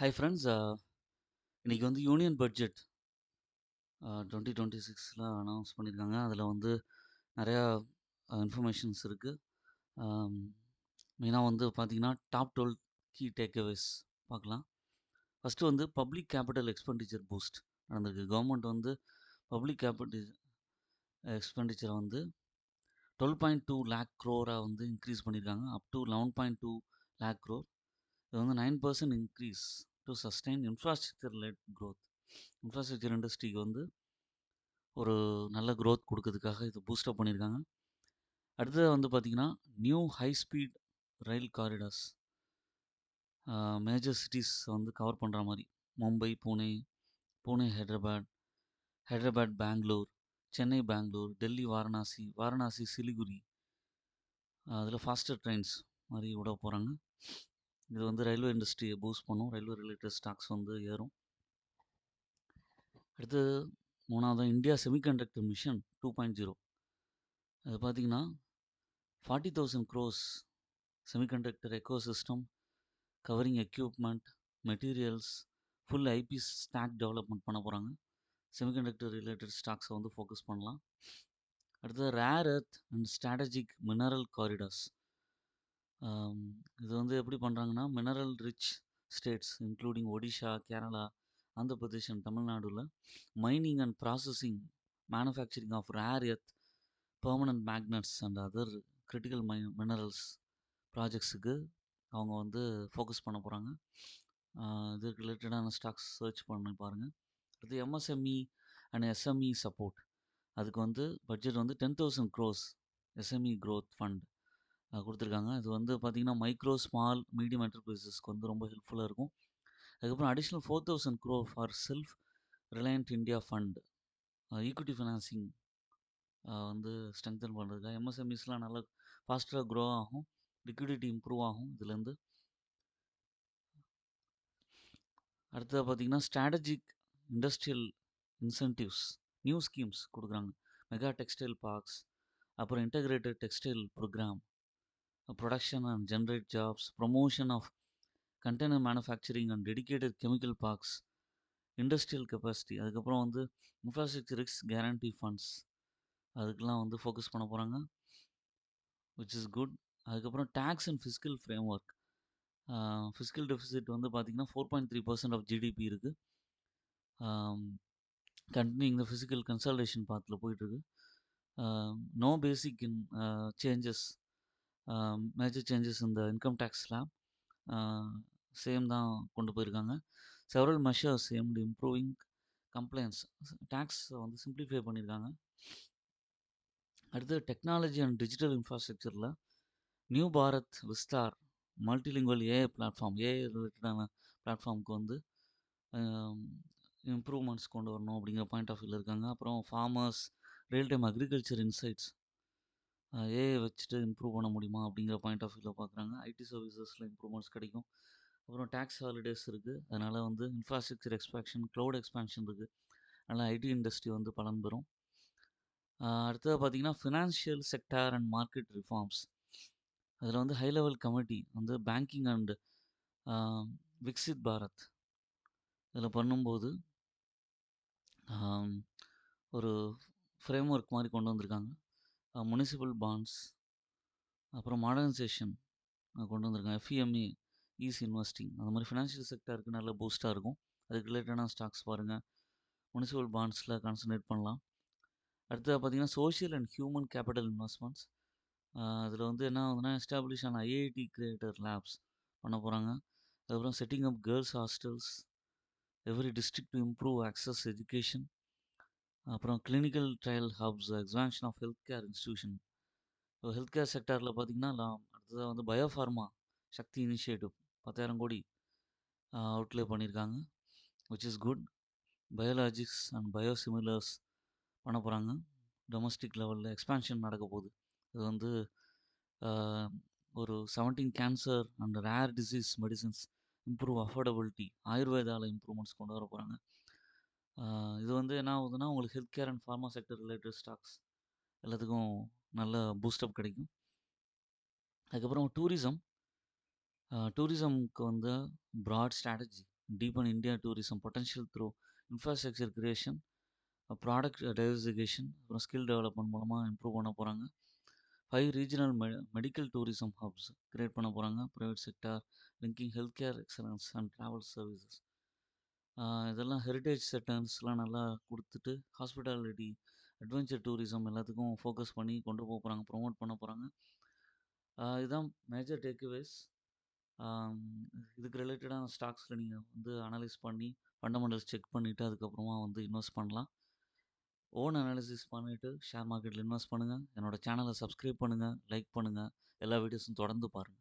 Hi friends. இன்னைக்கு வந்து union budget 2026ல announce பண்ணியிருக்காங்க. அதில் வந்து நிறையா இன்ஃபர்மேஷன்ஸ் இருக்குது. மெயினாக வந்து பார்த்தீங்கன்னா டாப் 12 கீ டேக்அவேஸ் பார்க்கலாம். ஃபஸ்ட்டு வந்து பப்ளிக் கேபிட்டல் எக்ஸ்பெண்டிச்சர் பூஸ்ட் நடந்திருக்கு. கவர்மெண்ட் வந்து பப்ளிக் கேபிட்டல் எக்ஸ்பெண்டிச்சரை வந்து 12.2 லேக் க்ரோராக வந்து இன்க்ரீஸ் பண்ணியிருக்காங்க. Up to 11.2 lakh crore. இது வந்து 9% increase to sustain infrastructure led growth. Infrastructure இண்டஸ்ட்ரிக்கு வந்து ஒரு நல்ல க்ரோத் கொடுக்கறதுக்காக இது பூஸ்டப் பண்ணியிருக்காங்க. அடுத்தது வந்து பார்த்திங்கன்னா நியூ ஹை ஸ்பீட் ரயில் காரிடார்ஸ் மேஜர் சிட்டிஸ் வந்து கவர் பண்ணுற மாதிரி மும்பை, புனே, ஹைதராபாத் பெங்களூர், சென்னை பெங்களூர், டெல்லி வாரணாசி, வாரணாசி சிலிகுரி, அதில் ஃபாஸ்டர் ட்ரெயின்ஸ் மாதிரி விட போகிறாங்க. இது வந்து ரயில்வே இண்டஸ்ட்ரியை பூஸ்ட் பண்ணும். ரயில்வே ரிலேட்டட் ஸ்டாக்ஸ் வந்து ஏறும். அடுத்தது மூணாவது இந்தியா செமிகண்டக்டர் மிஷன் 2.0. அது பார்த்திங்கன்னா 40,000 crores semiconductor ecosystem covering equipment, materials, full IP stack development பண்ண போகிறாங்க. செமிகண்டக்டர் ரிலேட்டட் ஸ்டாக்ஸை வந்து ஃபோக்கஸ் பண்ணலாம். அடுத்தது rare earth and strategic mineral corridors. இது வந்து எப்படி பண்ணுறாங்கன்னா mineral rich states including Odisha, Kerala, Andhra Pradesh and தமிழ்நாடுல mining and processing, manufacturing of rare earth, permanent magnets and other critical minerals ப்ராஜெக்ட்ஸுக்கு அவங்க வந்து ஃபோக்கஸ் பண்ண போகிறாங்க. இது ரிலேட்டடான ஸ்டாக்ஸ் சர்ச் பண்ணி பாருங்கள். அடுத்து எம்எஸ்எம்இ அண்ட் எஸ்எம்இ சப்போர்ட். அதுக்கு வந்து பட்ஜெட் வந்து 10,000 crores எஸ்எம்இ க்ரோத் ஃபண்ட் கொடுத்துருக்காங்க. இது வந்து பார்த்திங்கன்னா மைக்ரோ, ஸ்மால், மீடியம் என்டர்பிரைசஸ்க்கு வந்து ரொம்ப ஹெல்ப்ஃபுல்லாக இருக்கும். அதுக்கப்புறம் additional 4,000 crore for self reliant India fund, equity financing வந்து ஸ்ட்ரெங்தன் பண்ணுறதுக்காக. எம்எஸ்எம்இஸ்லாம் நல்லா ஃபாஸ்ட்டாக க்ரோ ஆகும், லிக்விடிட்டி இம்ப்ரூவ் ஆகும் இதுலேருந்து. அடுத்தது பார்த்திங்கன்னா strategic industrial incentives, new schemes கொடுக்குறாங்க. மெகா டெக்ஸ்டைல் பார்க்ஸ், அப்புறம் integrated textile program, production and generate jobs, promotion of container manufacturing and dedicated chemical parks, industrial capacity. அதுக்கப்புறம் வந்து இன்ஃப்ராஸ்ட்ரக்சர் ரிஸ்க் கேரண்டி ஃபண்ட்ஸ், அதுக்கெலாம் வந்து ஃபோக்கஸ் பண்ண போகிறாங்க, விச் இஸ் குட். அதுக்கப்புறம் tax and fiscal framework. Fiscal deficit வந்து பார்த்திங்கன்னா 4.3% of GDP இருக்குது. கண்டினியூ இந்த ஃபிசிக்கல் கன்சல்டேஷன் பாத்தில் போயிட்டுருக்கு. No basic in changes, major changes இந்த இன்கம் டேக்ஸ் ஸ்லாப் சேம் தான் கொண்டு போயிருக்காங்க. Several measures aimed improving complaints, tax வந்து சிம்பிளிஃபை பண்ணியிருக்காங்க. அடுத்து டெக்னாலஜி அண்ட் டிஜிட்டல் இன்ஃப்ராஸ்ட்ரக்சரில் new Bharat Vistaar multilingual AI platform, AI ரிலேட்டடான பிளாட்ஃபார்முக்கு வந்து இம்ப்ரூவ்மெண்ட்ஸ் கொண்டு வரணும் அப்படிங்கிற பாயிண்ட் ஆஃப் வியூவில் இருக்காங்க. அப்புறம் farmers, real time agriculture insights, AI வச்சுட்டு இம்ப்ரூவ் பண்ண முடியுமா அப்படிங்கிற பாயிண்ட் ஆஃப் வியூவில் பார்க்குறாங்க. ஐடி சர்வீசஸில் இம்ப்ரூவ்மெண்ட்ஸ் கிடைக்கும். அப்புறம் டேக்ஸ் ஹாலிடேஸ் இருக்குது, அதனால் வந்து இன்ஃப்ராஸ்ட்ரக்சர் எக்ஸ்பேக்ஷன், க்ளவுட் எக்ஸ்பேன்ஷன் இருக்குது, அதனால் ஐடி இண்டஸ்ட்ரி வந்து பலன் பெறும். அடுத்தது பார்த்திங்கன்னா financial sector and market reforms. அதில் வந்து ஹை லெவல் கமிட்டி வந்து பேங்கிங் அண்ட் விக்சித் பாரத் இதில் பண்ணும்போது ஒரு ஃப்ரேம் ஒர்க் மாதிரி கொண்டு வந்திருக்காங்க. முனிசிபல் பாண்ட்ஸ், அப்புறம் மாடர்னைசேஷன் கொண்டு வந்திருக்காங்க. எஃப்இஎம்இ, ஈஸி இன்வெஸ்டிங், அந்த மாதிரி ஃபினான்ஷியல் செக்டருக்கு நல்ல பூஸ்ட்டாக இருக்கும். அதுக்கு ரிலேட்டடான ஸ்டாக்ஸ் பாருங்கள். முனிசிபல் பாண்ட்ஸில் கான்சன்ட்ரேட் பண்ணலாம். அடுத்தது பார்த்திங்கன்னா social and human capital investments. அதில் வந்து என்ன ஆகுதுன்னா எஸ்டாப்ளிஷ் ஆன ஐஐடி கிரியேட்டர் லேப்ஸ் பண்ண போகிறாங்க. அதுக்கப்புறம் setting up girls hostels every district to improve access education. அப்புறம் clinical trial hubs, expansion of health care institution. இப்போ ஹெல்த் கேர் செக்டாரில் பார்த்திங்கன்னா அடுத்ததாக வந்து பயோஃபார்மா சக்தி இனிஷியேட்டிவ் 10,000 கோடி அவுட்லே பண்ணியிருக்காங்க, which is good. Biologics and பயோசிமிலர்ஸ் பண்ண போகிறாங்க. டொமஸ்டிக் லெவலில் எக்ஸ்பான்ஷன் நடக்க போகுது. இது வந்து ஒரு 17 cancer and rare disease medicines improve affordability, ஆயுர்வேதாவில் இம்ப்ரூவ்மெண்ட்ஸ் கொண்டு வர போகிறாங்க. இது வந்து என்ன ஆகுதுன்னா உங்களுக்கு health care and pharma sector related stocks எல்லாத்துக்கும் நல்ல பூஸ்டப் கிடைக்கும். அதுக்கப்புறம் டூரிசம்க்கு வந்து broad strategy deepen India tourism potential through infrastructure creation, product diversification, அப்புறம் ஸ்கில் டெவலப்மெண்ட் மூலமாக இம்ப்ரூவ் பண்ண போகிறாங்க. 5 regional medical tourism hubs create பண்ண போகிறாங்க. Private sector linking health care excellence and travel services. இதெல்லாம் ஹெரிட்டேஜ் சென்டர்ஸ்லாம் நல்லா கொடுத்துட்டு ஹாஸ்பிட்டாலிட்டி, அட்வென்ச்சர் டூரிசம் எல்லாத்துக்கும் ஃபோக்கஸ் பண்ணி கொண்டு போக போகிறாங்க, ப்ரொமோட் பண்ண போகிறாங்க. இதுதான் மேஜர் டேக்அவேஸ். இதுக்கு ரிலேட்டடான ஸ்டாக்ஸில் நீங்கள் வந்து அனலைஸ் பண்ணி ஃபண்டமெண்டல்ஸ் செக் பண்ணிவிட்டு அதுக்கப்புறமா வந்து இன்வெஸ்ட் பண்ணலாம். ஓன் அனாலிசிஸ் பண்ணிவிட்டு ஷேர் மார்க்கெட்டில் இன்வெஸ்ட் பண்ணுங்கள். என்னோடய சேனலை சப்ஸ்கிரைப் பண்ணுங்கள், லைக் பண்ணுங்கள். எல்லா வீடியோஸும் தொடர்ந்து பாருங்கள்.